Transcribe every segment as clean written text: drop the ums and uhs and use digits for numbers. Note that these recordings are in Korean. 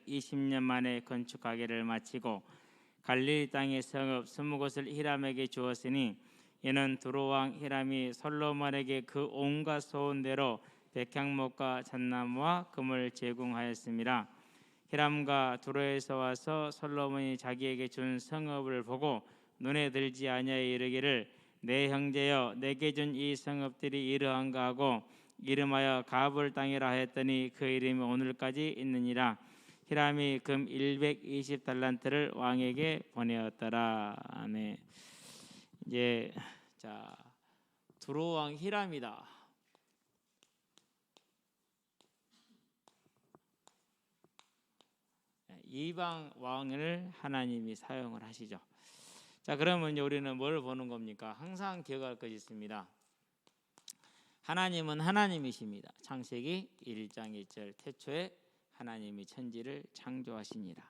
220년 만에 건축하기를 마치고 갈릴리 땅의 성읍 20곳을 히람에게 주었으니 이는 두로 왕 히람이 솔로몬에게 그 온갖 소원대로 백향목과 잣나무와 금을 제공하였습니다. 히람과 두로에서 와서 솔로몬이 자기에게 준 성읍을 보고 눈에 들지 아니하여 이르기를 내 형제여 내게 준 이 성읍들이 이러한가 하고 이름하여 가볼 땅이라 하였더니 그 이름이 오늘까지 있느니라. 히람이 금 120달란트를 왕에게 보내었더라. 아멘. 이제 자 두로 왕 히람이다. 이방 왕을 하나님이 사용을 하시죠. 자, 그러면 우리는 뭘 보는 겁니까? 항상 기억할 것이 있습니다. 하나님은 하나님이십니다. 창세기 1장 1절 태초에 하나님이 천지를 창조하시니라.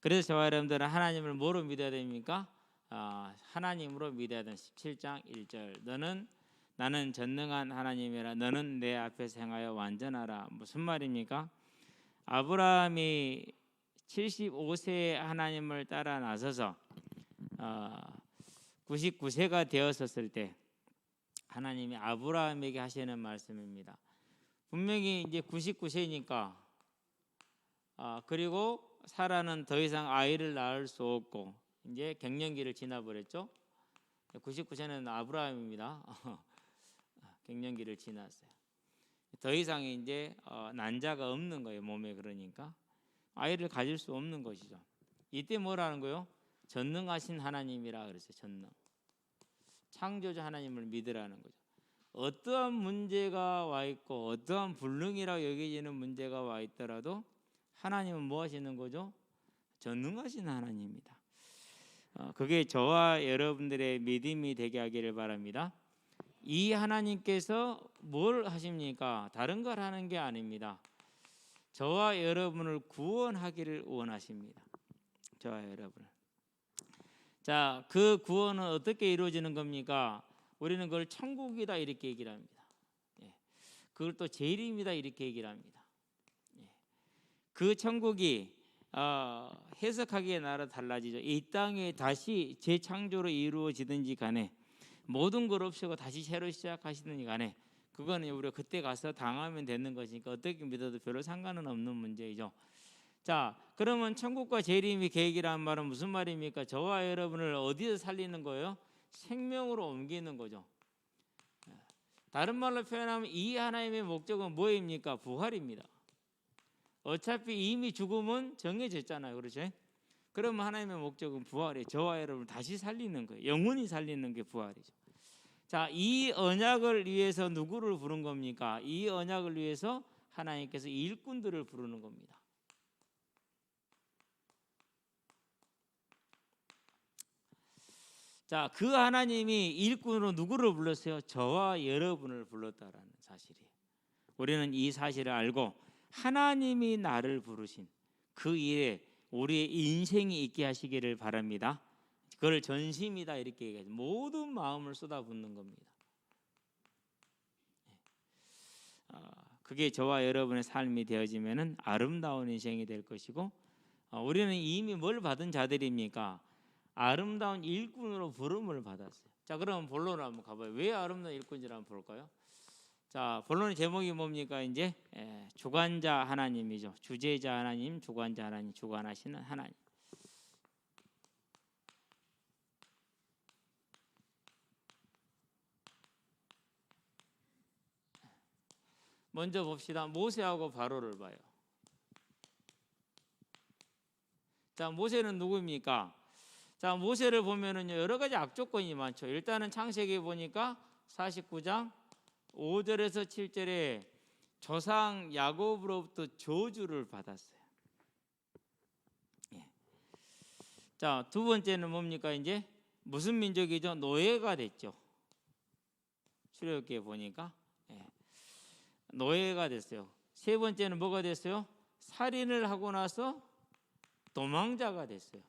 그래서 저와 여러분들은 하나님을 뭐로 믿어야 됩니까? 하나님으로 믿어야 되는 17장 1절 나는 전능한 하나님이라 너는 내 앞에서 행하여 완전하라. 무슨 말입니까? 아브라함이 75세에 하나님을 따라 나서서 99세가 되었었을 때 하나님이 아브라함에게 하시는 말씀입니다. 분명히 이제 99세니까 그리고 사라는 더 이상 아이를 낳을 수 없고 이제 갱년기를 지나버렸죠. 99세는 아브라함입니다. 갱년기를 지났어요. 더 이상 이제 난자가 없는 거예요. 몸에. 그러니까 아이를 가질 수 없는 것이죠. 이때 뭐라는 거요? 전능하신 하나님이라 그랬어요. 전능. 창조주 하나님을 믿으라는 거죠. 어떠한 문제가 와 있고 어떠한 불능이라고 여겨지는 문제가 와 있더라도 하나님은 뭐 하시는 거죠? 전능하신 하나님입니다. 그게 저와 여러분들의 믿음이 되게 하기를 바랍니다. 이 하나님께서 뭘 하십니까? 다른 걸 하는 게 아닙니다. 저와 여러분을 구원하기를 원하십니다. 저와 여러분을. 자, 그 구원은 어떻게 이루어지는 겁니까? 우리는 그걸 천국이다 이렇게 얘기를 합니다. 그걸 또 재림이다 이렇게 얘기를 합니다. 그 천국이 해석하기에 나라 달라지죠. 이 땅에 다시 재창조로 이루어지든지 간에 모든 걸 없애고 다시 새로 시작하시든지 간에 그거는 우리가 그때 가서 당하면 되는 것이니까 어떻게 믿어도 별로 상관은 없는 문제이죠. 자, 그러면 천국과 재림이 계획이라는 말은 무슨 말입니까? 저와 여러분을 어디서 살리는 거예요? 생명으로 옮기는 거죠. 다른 말로 표현하면 이 하나님의 목적은 뭐입니까? 부활입니다. 어차피 이미 죽음은 정해졌잖아요. 그렇죠? 그러면 하나님의 목적은 부활이에요. 저와 여러분을 다시 살리는 거예요. 영원히 살리는 게 부활이죠. 자, 이 언약을 위해서 누구를 부른 겁니까? 이 언약을 위해서 하나님께서 일꾼들을 부르는 겁니다. 자, 그 하나님이 일꾼으로 누구를 불렀어요? 저와 여러분을 불렀다라는 사실이에요. 우리는 이 사실을 알고 하나님이 나를 부르신 그 일에 우리의 인생이 있게 하시기를 바랍니다. 그걸 전심이다 이렇게 얘기하죠. 모든 마음을 쏟아붓는 겁니다. 그게 저와 여러분의 삶이 되어지면은 아름다운 인생이 될 것이고 우리는 이미 뭘 받은 자들입니까? 아름다운 일꾼으로 부름을 받았어요. 자, 그럼 본론을 한번 가봐요. 왜 아름다운 일꾼이라 한번 볼까요? 자, 본론의 제목이 뭡니까? 이제 주관자 하나님이죠. 주재자 하나님, 주관자 하나님, 주관하시는 하나님. 먼저 봅시다. 모세하고 바로를 봐요. 자, 모세는 누구입니까? 자, 모세를 보면은 여러 가지 악조건이 많죠. 일단은 창세기 보니까 49장 5절에서 7절에 조상 야곱으로부터 저주를 받았어요. 자, 두 번째는 뭡니까? 이제 무슨 민족이죠? 노예가 됐죠. 출애굽기에 보니까 노예가 됐어요. 세 번째는 뭐가 됐어요? 살인을 하고 나서 도망자가 됐어요.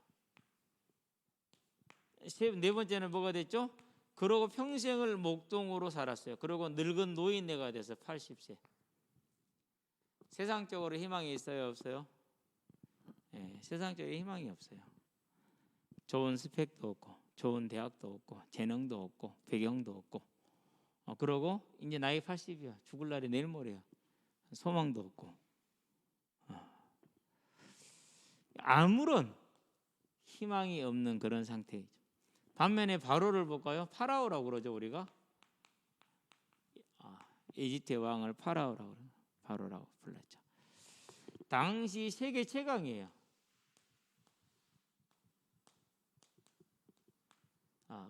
네 번째는 뭐가 됐죠? 그러고 평생을 목동으로 살았어요. 그리고 늙은 노인네가 돼서 80세. 세상적으로 희망이 있어요, 없어요? 세상적인 희망이 없어요. 좋은 스펙도 없고, 좋은 대학도 없고, 재능도 없고, 배경도 없고, 그러고 이제 나이 80이야. 죽을 날이 내일 모레야. 소망도 없고, 아무런 희망이 없는 그런 상태이죠. 반면에 바로를 볼까요? 파라오라고 그러죠, 우리가. 이집트의 왕을 바로라고 불렀죠. 당시 세계 최강이에요.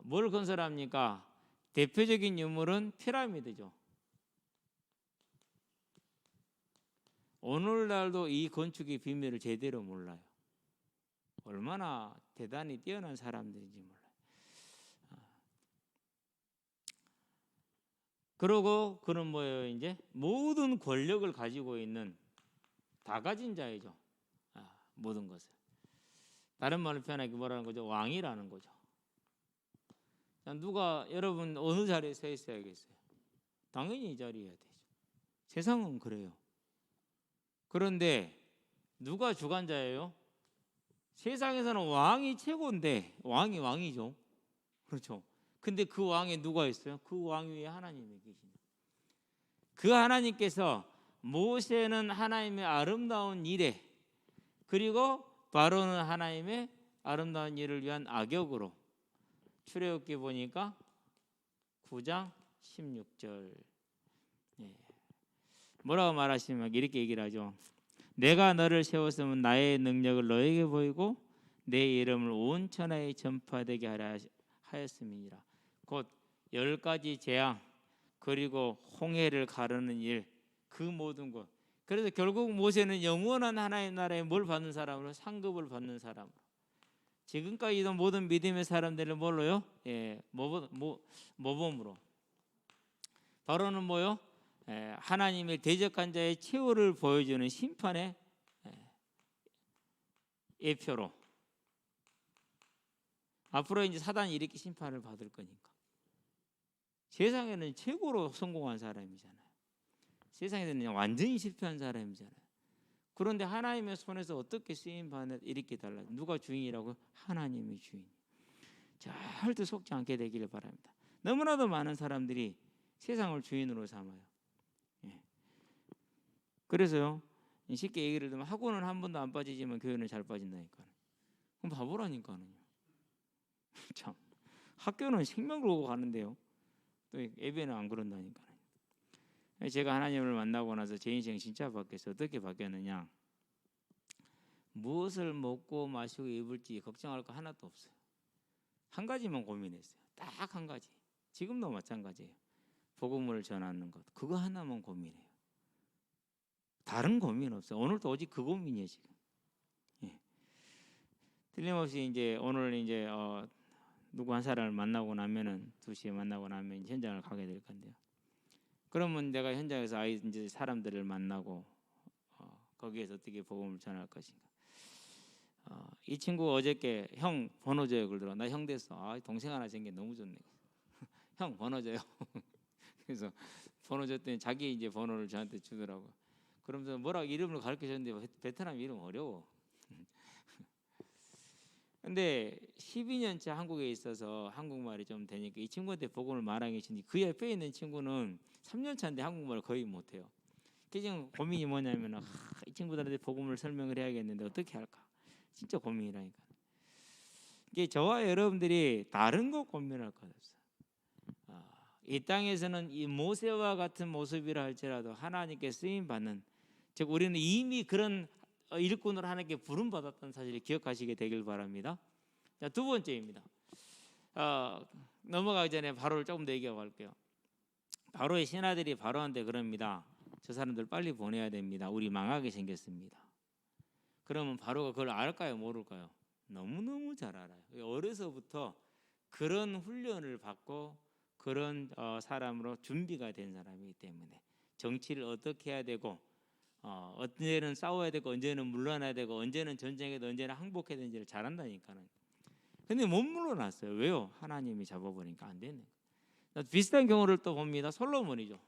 뭘 건설합니까? 대표적인 유물은 피라미드죠. 오늘날도 이 건축의 비밀을 제대로 몰라요. 얼마나 대단히 뛰어난 사람들인지 몰라요. 그러고 그는 뭐예요? 이제 모든 권력을 가지고 있는 다 가진 자이죠. 모든 것을. 다른 말로 표현하기 뭐라는 거죠? 왕이라는 거죠. 누가 여러분 어느 자리에 서 있어야겠어요? 당연히 이 자리에 해야 되죠. 세상은 그래요. 그런데 누가 주관자예요? 세상에서는 왕이 최고인데 왕이 왕이죠. 그렇죠. 근데 그 왕에 누가 있어요? 그 왕 위에 하나님이 계십니다. 그 하나님께서 모세는 하나님의 아름다운 일에, 그리고 바로는 하나님의 아름다운 일을 위한 악역으로, 출애굽기 보니까 9장 16절 뭐라고 말하시면 이렇게 얘기를 하죠. 내가 너를 세웠으면 나의 능력을 너에게 보이고 내 이름을 온 천하에 전파되게 하려 하였음이니라. 곧 10가지 재앙, 그리고 홍해를 가르는 일, 그 모든 것. 그래서 결국 모세는 영원한 하나님 나라에 뭘 받는 사람으로? 상급을 받는 사람으로. 지금까지도 모든 믿음의 사람들을 뭘로요? 모범으로. 바로는 뭐요? 하나님의 대적한 자의 최후를 보여주는 심판의 예표로. 앞으로 이제 사단이 이렇게 심판을 받을 거니까. 세상에는 최고로 성공한 사람이잖아요. 세상에는 완전히 실패한 사람이잖아요. 그런데 하나님의 손에서 어떻게 쓰임받는 이렇게 달라요. 누가 주인이라고? 하나님이 주인. 절대 속지 않게 되기를 바랍니다. 너무나도 많은 사람들이 세상을 주인으로 삼아요. 그래서요, 쉽게 얘기를 들면 학원은 한 번도 안 빠지지만 교회는 잘 빠진다니까요. 그럼 바보라니까요. 참, 학교는 생명 걸고 가는데요, 또 예배는 안 그런다니까요. 제가 하나님을 만나고 나서 제 인생이 진짜 바뀌었어요. 어떻게 바뀌었느냐? 무엇을 먹고 마시고 입을지 걱정할 거 하나도 없어요. 한 가지만 고민했어요. 딱 한 가지. 지금도 마찬가지예요. 복음을 전하는 것, 그거 하나만 고민해요. 다른 고민 없어요. 오늘도 오직 그 고민이에요 지금. 틀림없이 이제 오늘 이제 누구 한 사람을 만나고 나면은 2시에 만나고 나면 현장을 가게 될 건데요. 그러면 내가 현장에서 이제 사람들을 만나고 거기에서 어떻게 복음을 전할 것인가. 이 친구 어저께 형 번호 줘요 그러더라. 나 형 됐어. 동생 하나 생긴 게 너무 좋네. 형 번호 줘요. 그래서 번호 줬더니 자기 이제 번호를 저한테 주더라고. 그러면서 뭐라고 이름을 가르쳐줬는데 베트남 이름 어려워. 근데 12년째 한국에 있어서 한국말이 좀 되니까 이 친구한테 복음을 말하기 계시니 그 옆에 있는 친구는 3년 차인데 한국말을 거의 못해요. 그게 지금 고민이 뭐냐면 이 친구들한테 복음을 설명을 해야겠는데 어떻게 할까? 진짜 고민이라니까. 이게 저와 여러분들이 다른 거 고민할 것 없어요. 이 땅에서는 이 모세와 같은 모습이라 할지라도 하나님께 쓰임 받는, 즉 우리는 이미 그런 일꾼으로 하나님께 부름 받았다는 사실을 기억하시게 되길 바랍니다. 자, 두 번째입니다. 넘어가기 전에 바로를 조금 더 얘기하고 갈게요. 바로의 신하들이 바로한테 그럽니다. 저 사람들 빨리 보내야 됩니다. 우리 망하게 생겼습니다. 그러면 바로가 그걸 알까요? 모를까요? 너무너무 잘 알아요. 어려서부터 그런 훈련을 받고 그런 사람으로 준비가 된 사람이기 때문에 정치를 어떻게 해야 되고 언제는 싸워야 되고 언제는 물러나야 되고 언제는 전쟁에도 언제는 항복해야 되는지를 잘 안다니까요. 근데 못 물러났어요. 왜요? 하나님이 잡아보니까 안 되는 거예요. 비슷한 경우를 또 봅니다. 솔로몬이죠.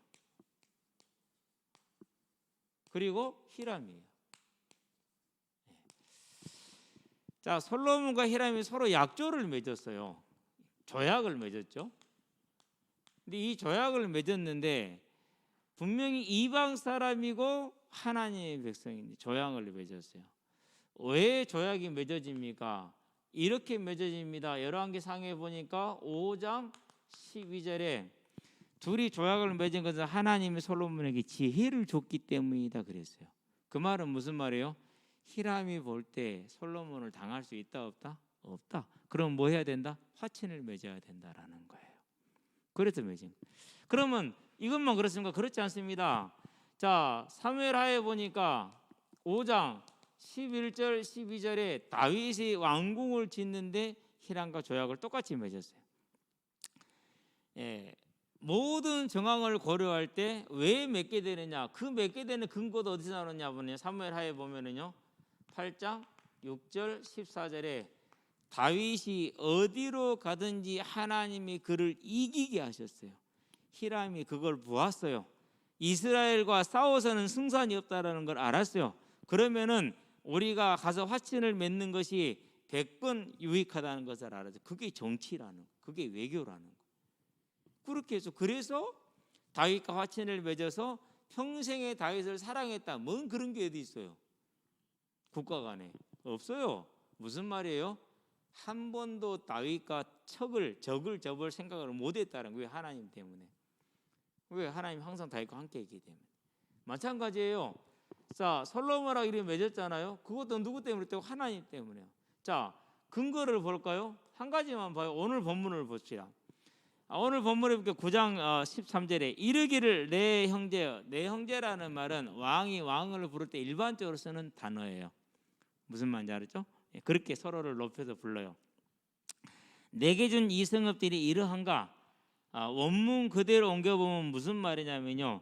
그리고 히람이에요. 자, 솔로몬과 히람이 서로 약조를 맺었어요. 조약을 맺었죠. 근데 이 조약을 맺었는데 분명히 이방 사람이고 하나님의 백성인데 조약을 맺었어요. 왜 조약이 맺어집니까? 이렇게 맺어집니다. 열왕기상에 보니까 5장 12절에 둘이 조약을 맺은 것은 하나님이 솔로몬에게 지혜를 줬기 때문이다 그랬어요. 그 말은 무슨 말이에요? 히람이 볼 때 솔로몬을 당할 수 있다 없다? 없다. 그럼 뭐 해야 된다? 화친을 맺어야 된다라는 거예요. 그래서 맺은 거예요. 그러면 이것만 그렇습니까? 그렇지 않습니다. 자, 사무엘하에 보니까 5장 11절 12절에 다윗이 왕궁을 짓는데 히람과 조약을 똑같이 맺었어요. 예, 모든 정황을 고려할 때 왜 맺게 되느냐? 그 맺게 되는 근거도 어디서 나오느냐 보면 사무엘하에 보면은요 8장 6절 14절에 다윗이 어디로 가든지 하나님이 그를 이기게 하셨어요. 히람이 그걸 보았어요. 이스라엘과 싸워서는 승산이 없다라는 걸 알았어요. 그러면은 우리가 가서 화친을 맺는 것이 100번 유익하다는 것을 알았어요. 그게 정치라는 거, 그게 외교라는 거. 그렇게 해서 그래서 다윗과 화친을 맺어서 평생에 다윗을 사랑했다. 뭔 그런 게 어디 있어요? 국가 간에 없어요. 무슨 말이에요? 한 번도 다윗과 적을 접을 생각을 못했다는 거예요. 하나님 때문에. 왜? 하나님 항상 다윗과 함께 있기 때문에. 마찬가지예요. 자, 솔로몬하고 이렇게 맺었잖아요. 그것도 누구 때문에 때고 하나님 때문에요. 자, 근거를 볼까요? 한 가지만 봐요. 오늘 본문을 봅시다. 오늘 본문에 볼게요. 9장 13절에 이르기를 내 형제여. 내 형제라는 말은 왕이 왕을 부를 때 일반적으로 쓰는 단어예요. 무슨 말인지 알았죠? 그렇게 서로를 높여서 불러요. 내게 준 이 성읍들이 이러한가? 원문 그대로 옮겨보면 무슨 말이냐면요,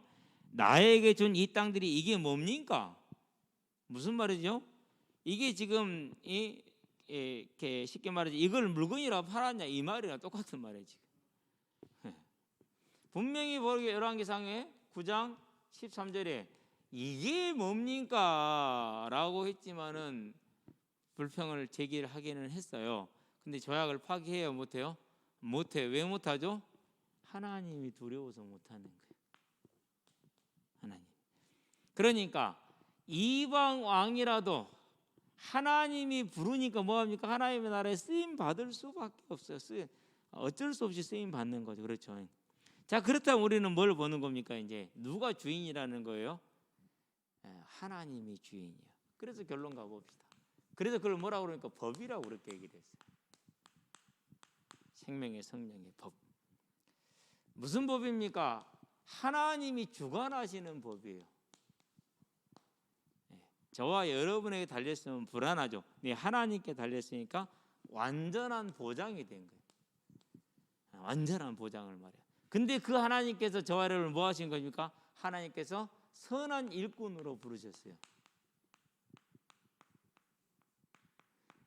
나에게 준 이 땅들이 이게 뭡니까? 무슨 말이죠? 이게 지금 이렇게 쉽게 말해서 이걸 물건이라고 팔았냐 이 말이랑 똑같은 말이에요. 지금 분명히 보게 열왕기상에 9장 13절에 이게 뭡니까? 라고 했지만은 불평을 제기하기는 했어요. 근데 조약을 파기해요? 못해요? 못해요. 왜 못하죠? 하나님이 두려워서 못하는 거예요. 하나님. 그러니까 이방 왕이라도 하나님이 부르니까 뭐합니까? 하나님의 나라에 쓰임 받을 수밖에 없어요. 어쩔 수 없이 쓰임 받는 거죠. 그렇죠. 자, 그렇다면 우리는 뭘 보는 겁니까? 이제 누가 주인이라는 거예요? 하나님이 주인이에요. 그래서 결론 가봅시다. 그래서 그걸 뭐라고 그러니까 법이라고 그렇게 얘기했어요. 생명의 성령의 법. 무슨 법입니까? 하나님이 주관하시는 법이에요. 저와 여러분에게 달렸으면 불안하죠. 네, 하나님께 달렸으니까 완전한 보장이 된 거예요. 완전한 보장을 말해요. 근데 그 하나님께서 저와 여러분을 뭐 하신 겁니까? 하나님께서 선한 일꾼으로 부르셨어요.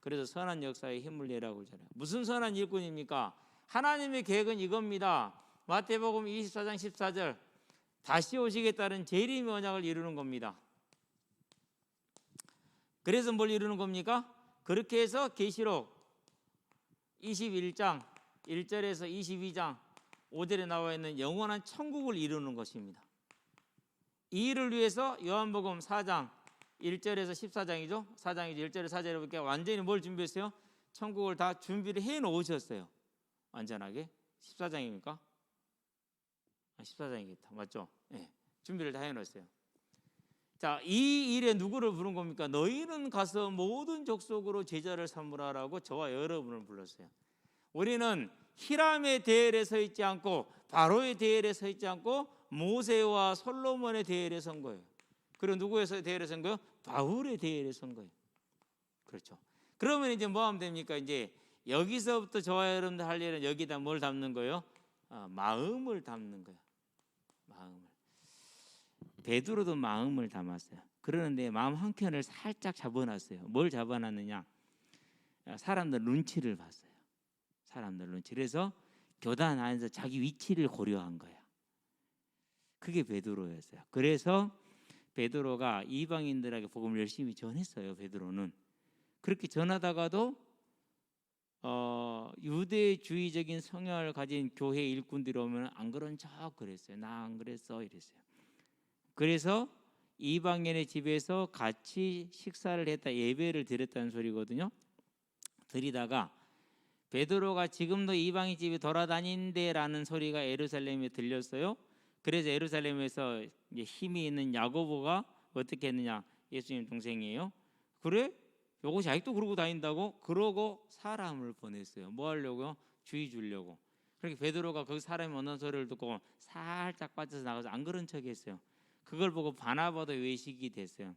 그래서 선한 역사에 힘을 내라고 그러잖아요. 무슨 선한 일꾼입니까? 하나님의 계획은 이겁니다. 마태복음 24장 14절 다시 오시겠다는 재림의 언약을 이루는 겁니다. 그래서 뭘 이루는 겁니까? 그렇게 해서 계시록 21장 1절에서 22장 5절에 나와 있는 영원한 천국을 이루는 것입니다. 이 일을 위해서 요한복음 4장 1절에서 14장이죠. 4장이죠. 1절에서 4절에 보니까 완전히 뭘 준비했어요? 천국을 다 준비를 해 놓으셨어요. 완전하게. 14장입니까? 14장이겠다. 맞죠? 네. 준비를 다 해 놓았어요. 자, 이 일에 누구를 부른 겁니까? 너희는 가서 모든 족속으로 제자를 삼으라라고 저와 여러분을 불렀어요. 우리는 히람의 대열에 서 있지 않고 바로의 대열에 서 있지 않고 모세와 솔로몬의 대열에 선 거예요. 그리고 누구의 대열에 선 거예요? 바울의 대열에 선 거예요. 그렇죠. 그러면 이제 뭐 하면 됩니까? 이제 여기서부터 저와 여러분들 할 일은 여기다 뭘 담는 거예요? 마음을 담는 거예요. 마음을. 베드로도 마음을 담았어요. 그러는데 마음 한켠을 살짝 잡아놨어요. 뭘 잡아놨느냐? 사람들 눈치를 봤어요. 사람들 눈치. 그래서 교단 안에서 자기 위치를 고려한 거야. 그게 베드로였어요. 그래서 베드로가 이방인들에게 복음을 열심히 전했어요. 베드로는. 그렇게 전하다가도 유대주의적인 성향을 가진 교회 일꾼들이 오면 안 그런 척 그랬어요. 나 안 그랬어 이랬어요. 그래서 이방인의 집에서 같이 식사를 했다, 예배를 드렸다는 소리거든요. 드리다가 베드로가 지금도 이방인 집에 돌아다닌대라는 소리가 예루살렘에 들렸어요. 그래서 예루살렘에서 이제 힘이 있는 야고보가 어떻게 했느냐, 예수님 동생이에요. 그래? 요것이 아직도 그러고 다닌다고? 그러고 사람을 보냈어요. 뭐 하려고요? 주의 주려고. 그렇게 베드로가 그 사람이 어느 소리를 듣고 살짝 빠져서 나가서 안 그런 척했어요. 그걸 보고 바나바도 외식이 됐어요.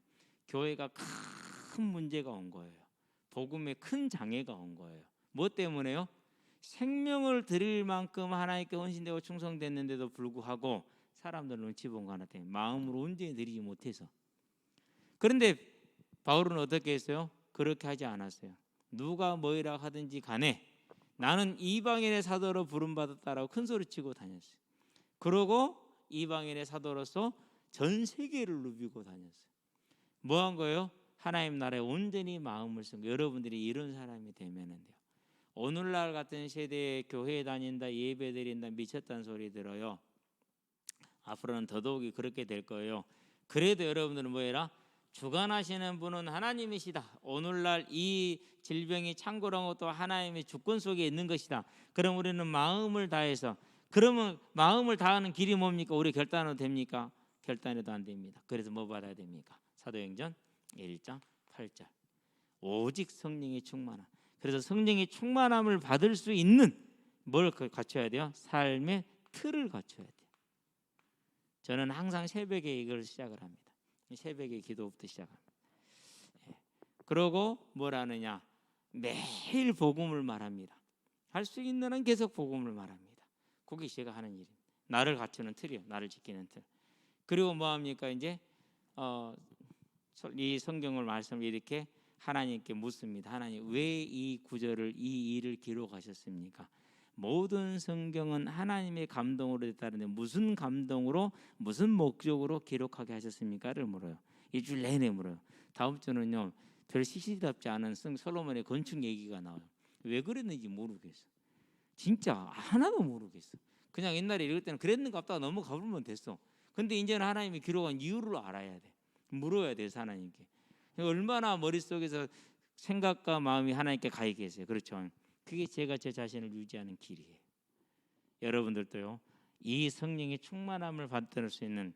교회가 큰 문제가 온 거예요. 복음에 큰 장애가 온 거예요. 뭐 때문에요? 생명을 드릴 만큼 하나님께 헌신되고 충성됐는데도 불구하고 사람들 눈치 본 거 하나 때문에 마음으로 온전히 드리지 못해서. 그런데 바울은 어떻게 했어요? 그렇게 하지 않았어요. 누가 뭐이라 하든지 간에 나는 이방인의 사도로 부름받았다라고 큰 소리치고 다녔어요. 그러고 이방인의 사도로서 전 세계를 누비고 다녔어요. 뭐 한 거예요? 하나님 나라에 온전히 마음을 쓴 거예요. 여러분들이 이런 사람이 되면 돼요. 오늘날 같은 시대에 교회에 다닌다, 예배 드린다, 미쳤다는 소리 들어요. 앞으로는 더더욱이 그렇게 될 거예요. 그래도 여러분들은 뭐 해라? 주관하시는 분은 하나님이시다. 오늘날 이 질병이 창궐한 것도 하나님의 주권 속에 있는 것이다. 그럼 우리는 마음을 다해서, 그러면 마음을 다하는 길이 뭡니까? 우리 결단해도 됩니까? 결단해도 안 됩니다. 그래서 뭐 받아야 됩니까? 사도행전 1장 8절 오직 성령의 충만함. 그래서 성령의 충만함을 받을 수 있는 뭘 갖춰야 돼요? 삶의 틀을 갖춰야 돼요. 저는 항상 새벽에 이걸 시작을 합니다. 새벽에 기도부터 시작합니다. 그러고 뭘 하느냐? 매일 복음을 말합니다. 할 수 있는 한 계속 복음을 말합니다. 그게 제가 하는 일입니다. 나를 갖추는 틀이요. 나를 지키는 틀. 그리고 뭐 합니까? 이제 이 성경을 말씀을 이렇게 하나님께 묻습니다. 하나님, 왜 이 구절을, 이 일을 기록하셨습니까? 모든 성경은 하나님의 감동으로 됐다는데 무슨 감동으로, 무슨 목적으로 기록하게 하셨습니까?를 물어요. 일주일 내내 물어요. 다음 주는요, 별 시시답지 않은 솔로몬의 건축 얘기가 나와요. 왜 그랬는지 모르겠어. 진짜 하나도 모르겠어. 그냥 옛날에 읽을 때는 그랬는가 보다 넘어가 보면 됐어. 근데 이제는 하나님이 기록한 이유를 알아야 돼. 물어야 돼서 하나님께. 얼마나 머릿속에서 생각과 마음이 하나님께 가 있겠어요. 그렇죠? 그게 제가 제 자신을 유지하는 길이에요. 여러분들도요, 이 성령의 충만함을 받을 수 있는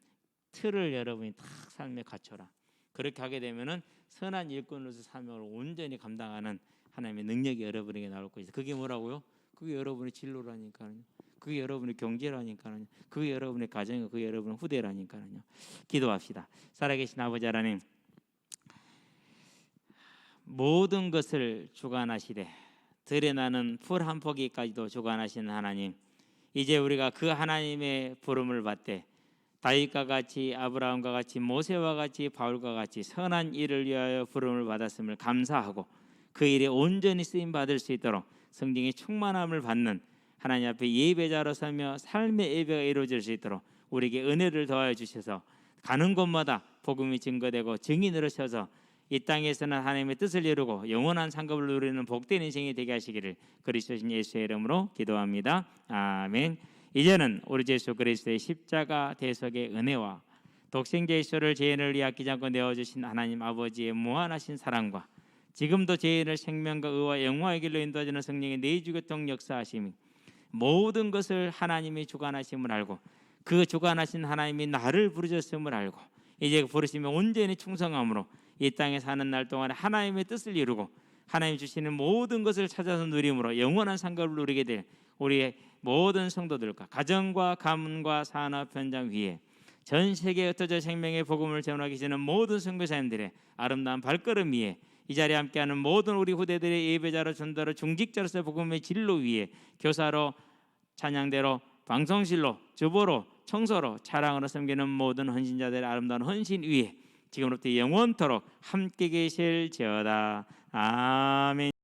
틀을 여러분이 딱 삶에 갖춰라. 그렇게 하게 되면은 선한 일꾼으로서 사명을 온전히 감당하는 하나님의 능력이 여러분에게 나올 것이다. 그게 뭐라고요? 그게 여러분의 진로라니까요. 그게 여러분의 경제라니까요. 그게 여러분의 가정이고 그게 여러분의 후대라니까요. 기도합시다. 살아계신 아버지 하나님, 모든 것을 주관하시되 들에 나는 풀 한 포기까지도 주관하시는 하나님, 이제 우리가 그 하나님의 부름을 받되 다윗과 같이, 아브라함과 같이, 모세와 같이, 바울과 같이 선한 일을 위하여 부름을 받았음을 감사하고 그 일에 온전히 쓰임 받을 수 있도록 성령의 충만함을 받는 하나님 앞에 예배자로 서며 삶의 예배가 이루어질 수 있도록 우리에게 은혜를 더하여 주셔서 가는 곳마다 복음이 증거되고 증인으로 서서 이 땅에서는 하나님의 뜻을 이루고 영원한 상급을 누리는 복된 인생이 되게 하시기를 그리스도신 예수의 이름으로 기도합니다. 아멘. 이제는 우리 주 예수 그리스도의 십자가 대속의 은혜와 독생자 예수를 죄인을 위해 아끼지 않고 내어주신 하나님 아버지의 무한하신 사랑과 지금도 죄인을 생명과 의와 영화의 길로 인도하시는 성령의 내주교통 역사하심이 모든 것을 하나님이 주관하심을 알고 그 주관하신 하나님이 나를 부르셨음을 알고 이제 부르시면 온전히 충성함으로 이 땅에 사는 날 동안 하나님의 뜻을 이루고 하나님 주시는 모든 것을 찾아서 누림으로 영원한 상급을 누리게 될 우리의 모든 성도들과 가정과 가문과 산업 현장 위에 전 세계에 흩어져 생명의 복음을 전하기 계시는 모든 선교사님들의 아름다운 발걸음 위에 이 자리에 함께하는 모든 우리 후대들의 예배자로, 전도로, 중직자로서 복음의 진로 위에 교사로, 찬양대로, 방송실로, 주보로, 청소로, 차량으로 섬기는 모든 헌신자들의 아름다운 헌신 위에 지금부터 영원토록 함께 계실지어다. 아멘.